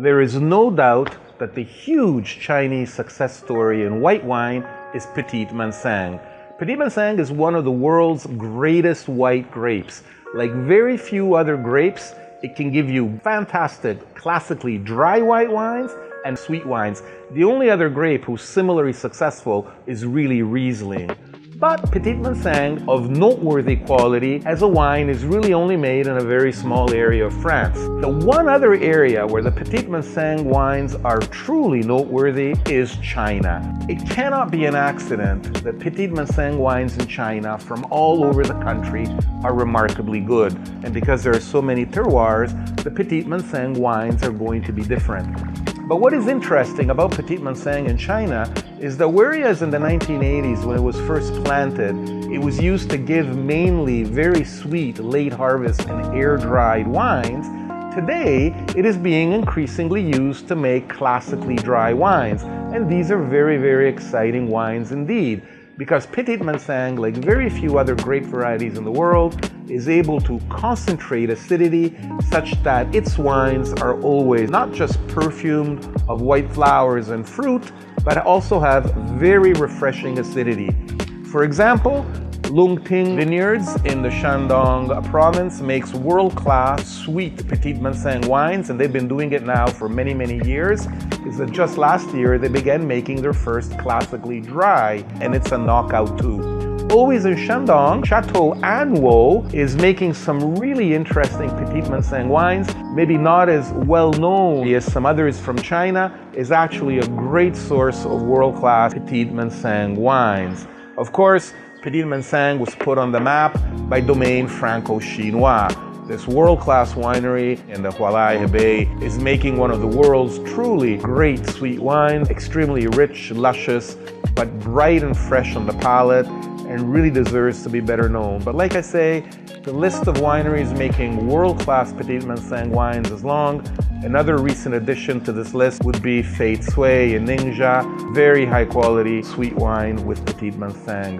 There is no doubt that the huge Chinese success story in white wine is Petit Manseng. Petit Manseng is one of the world's greatest white grapes. Like very few other grapes, it can give you fantastic, classically dry white wines and sweet wines. The only other grape who's similarly successful is really Riesling. But Petit Manseng, of noteworthy quality as a wine, is really only made in a very small area of France. The one other area where the Petit Manseng wines are truly noteworthy is China. It cannot be an accident that Petit Manseng wines in China from all over the country are remarkably good. And because there are so many terroirs, the Petit Manseng wines are going to be different. But what is interesting about Petit Manseng in China is that whereas in the 1980s, when it was first planted, it was used to give mainly very sweet late harvest and air-dried wines, today it is being increasingly used to make classically dry wines. And these are very, very exciting wines indeed, because Petit Manseng, like very few other grape varieties in the world, is able to concentrate acidity such that its wines are always not just perfumed of white flowers and fruit, but also have very refreshing acidity. For example, Lungting Vineyards in the Shandong province makes world-class sweet Petit Manseng wines, and they've been doing it now for many, many years. Is that just last year they began making their first classically dry, and it's a knockout too. Always in Shandong, Chateau Anwo is making some really interesting Petit Manseng wines, maybe not as well known as some others from China, is actually a great source of world-class Petit Manseng wines. Of course, Petit Manseng was put on the map by Domaine Franco-Chinois. This world-class winery in the Hualai Bay is making one of the world's truly great sweet wines, extremely rich, luscious, but bright and fresh on the palate, and really deserves to be better known. But like I say, the list of wineries making world-class Petit Manseng wines is long. Another recent addition to this list would be Fei Cui in Ningxia, very high quality sweet wine with Petit Manseng.